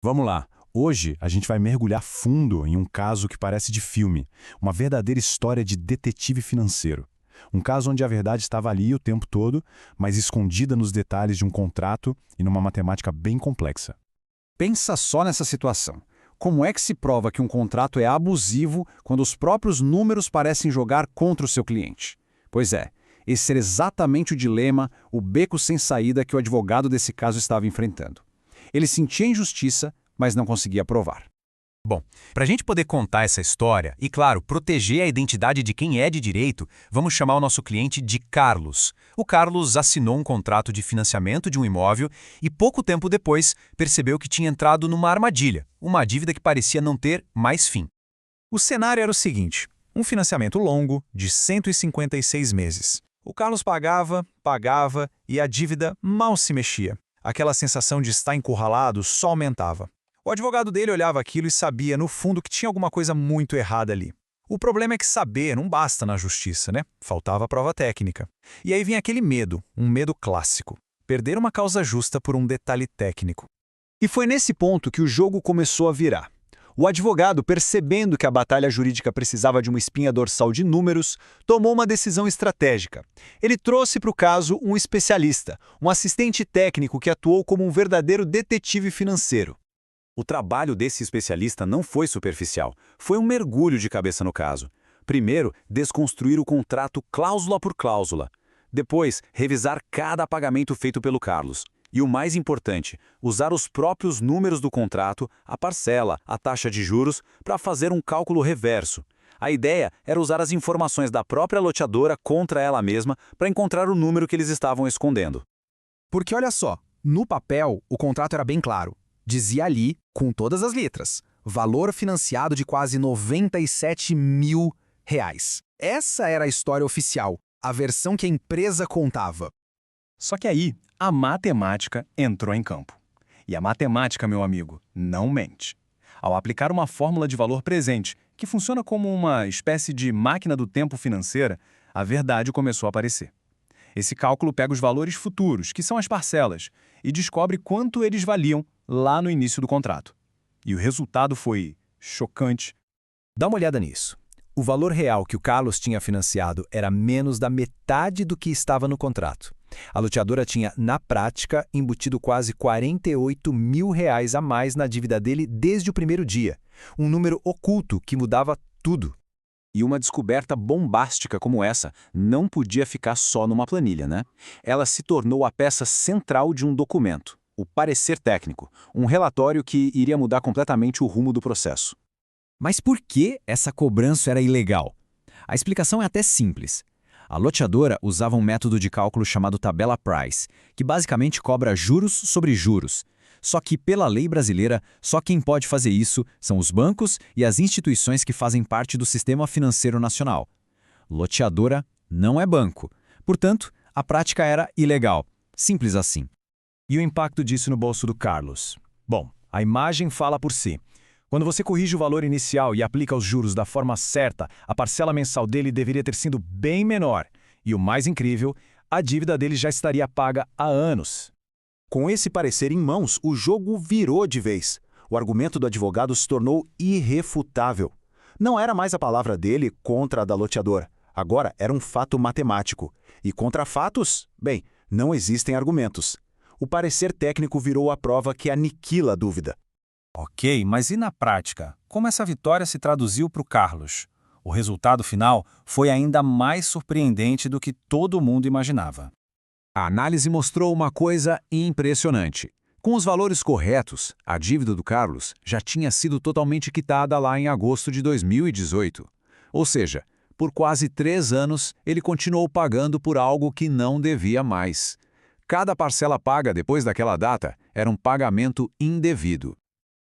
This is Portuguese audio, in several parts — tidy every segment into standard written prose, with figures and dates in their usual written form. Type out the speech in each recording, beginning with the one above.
Vamos lá. Hoje a gente vai mergulhar fundo em um caso que parece de filme, uma verdadeira história de detetive financeiro. Um caso onde a verdade estava ali o tempo todo, mas escondida nos detalhes de um contrato e numa matemática bem complexa. Pensa só nessa situação. Como é que se prova que um contrato é abusivo quando os próprios números parecem jogar contra o seu cliente? Pois é, esse era exatamente o dilema, o beco sem saída que o advogado desse caso estava enfrentando. Ele sentia injustiça, mas não conseguia provar. Bom, para a gente poder contar essa história e, claro, proteger a identidade de quem é de direito, vamos chamar o nosso cliente de Carlos. O Carlos assinou um contrato de financiamento de um imóvel e, pouco tempo depois, percebeu que tinha entrado numa armadilha, uma dívida que parecia não ter mais fim. O cenário era o seguinte: um financiamento longo, de 156 meses. O Carlos pagava e a dívida mal se mexia. Aquela sensação de estar encurralado só aumentava. O advogado dele olhava aquilo e sabia, no fundo, que tinha alguma coisa muito errada ali. O problema é que saber não basta na justiça, né? Faltava a prova técnica. E aí vinha aquele medo, um medo clássico. Perder uma causa justa por um detalhe técnico. E foi nesse ponto que o jogo começou a virar. O advogado, percebendo que a batalha jurídica precisava de uma espinha dorsal de números, tomou uma decisão estratégica. Ele trouxe para o caso um especialista, um assistente técnico que atuou como um verdadeiro detetive financeiro. O trabalho desse especialista não foi superficial, foi um mergulho de cabeça no caso. Primeiro, desconstruir o contrato cláusula por cláusula. Depois, revisar cada pagamento feito pelo Carlos. E o mais importante, usar os próprios números do contrato, a parcela, a taxa de juros, para fazer um cálculo reverso. A ideia era usar as informações da própria loteadora contra ela mesma para encontrar o número que eles estavam escondendo. Porque olha só, no papel o contrato era bem claro. Dizia ali, com todas as letras, valor financiado de quase 97 mil reais. Essa era a história oficial, a versão que a empresa contava. Só que aí, a matemática entrou em campo. E a matemática, meu amigo, não mente. Ao aplicar uma fórmula de valor presente, que funciona como uma espécie de máquina do tempo financeira, a verdade começou a aparecer. Esse cálculo pega os valores futuros, que são as parcelas, e descobre quanto eles valiam lá no início do contrato. E o resultado foi chocante. Dá uma olhada nisso. O valor real que o Carlos tinha financiado era menos da metade do que estava no contrato. A loteadora tinha, na prática, embutido quase 48 mil reais a mais na dívida dele desde o primeiro dia. Um número oculto que mudava tudo. E uma descoberta bombástica como essa não podia ficar só numa planilha, né? Ela se tornou a peça central de um documento, o parecer técnico, um relatório que iria mudar completamente o rumo do processo. Mas por que essa cobrança era ilegal? A explicação é até simples. A loteadora usava um método de cálculo chamado tabela Price, que basicamente cobra juros sobre juros. Só que, pela lei brasileira, só quem pode fazer isso são os bancos e as instituições que fazem parte do Sistema Financeiro Nacional. Loteadora não é banco. Portanto, a prática era ilegal. Simples assim. E o impacto disso no bolso do Carlos? Bom, a imagem fala por si. Quando você corrige o valor inicial e aplica os juros da forma certa, a parcela mensal dele deveria ter sido bem menor. E o mais incrível, a dívida dele já estaria paga há anos. Com esse parecer em mãos, o jogo virou de vez. O argumento do advogado se tornou irrefutável. Não era mais a palavra dele contra a da loteadora. Agora era um fato matemático. E contra fatos, bem, não existem argumentos. O parecer técnico virou a prova que aniquila a dúvida. Ok, mas e na prática? Como essa vitória se traduziu para o Carlos? O resultado final foi ainda mais surpreendente do que todo mundo imaginava. A análise mostrou uma coisa impressionante. Com os valores corretos, a dívida do Carlos já tinha sido totalmente quitada lá em agosto de 2018. Ou seja, por quase 3 anos, ele continuou pagando por algo que não devia mais. Cada parcela paga depois daquela data era um pagamento indevido.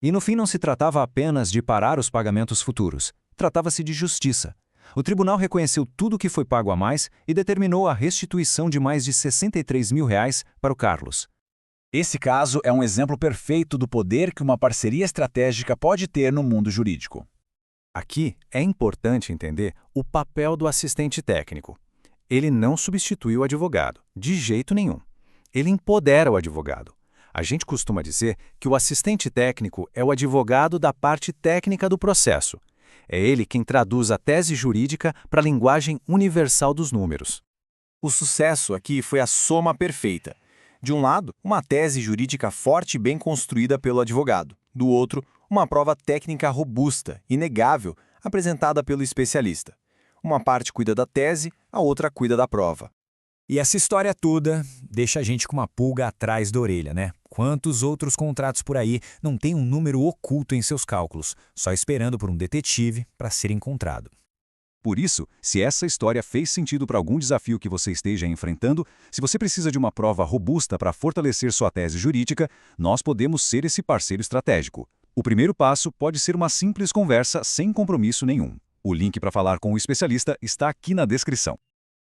E no fim não se tratava apenas de parar os pagamentos futuros. Tratava-se de justiça. O tribunal reconheceu tudo o que foi pago a mais e determinou a restituição de mais de 63 mil reais para o Carlos. Esse caso é um exemplo perfeito do poder que uma parceria estratégica pode ter no mundo jurídico. Aqui é importante entender o papel do assistente técnico. Ele não substitui o advogado, de jeito nenhum. Ele empodera o advogado. A gente costuma dizer que o assistente técnico é o advogado da parte técnica do processo. É ele quem traduz a tese jurídica para a linguagem universal dos números. O sucesso aqui foi a soma perfeita. De um lado, uma tese jurídica forte e bem construída pelo advogado. Do outro, uma prova técnica robusta, inegável, apresentada pelo especialista. Uma parte cuida da tese, a outra cuida da prova. E essa história toda deixa a gente com uma pulga atrás da orelha, né? Quantos outros contratos por aí não têm um número oculto em seus cálculos, só esperando por um detetive para ser encontrado? Por isso, se essa história fez sentido para algum desafio que você esteja enfrentando, se você precisa de uma prova robusta para fortalecer sua tese jurídica, nós podemos ser esse parceiro estratégico. O primeiro passo pode ser uma simples conversa sem compromisso nenhum. O link para falar com o especialista está aqui na descrição.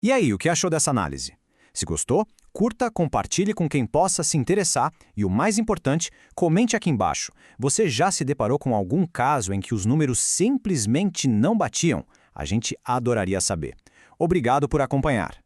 E aí, o que achou dessa análise? Se gostou, curta, compartilhe com quem possa se interessar e, o mais importante, comente aqui embaixo. Você já se deparou com algum caso em que os números simplesmente não batiam? A gente adoraria saber. Obrigado por acompanhar.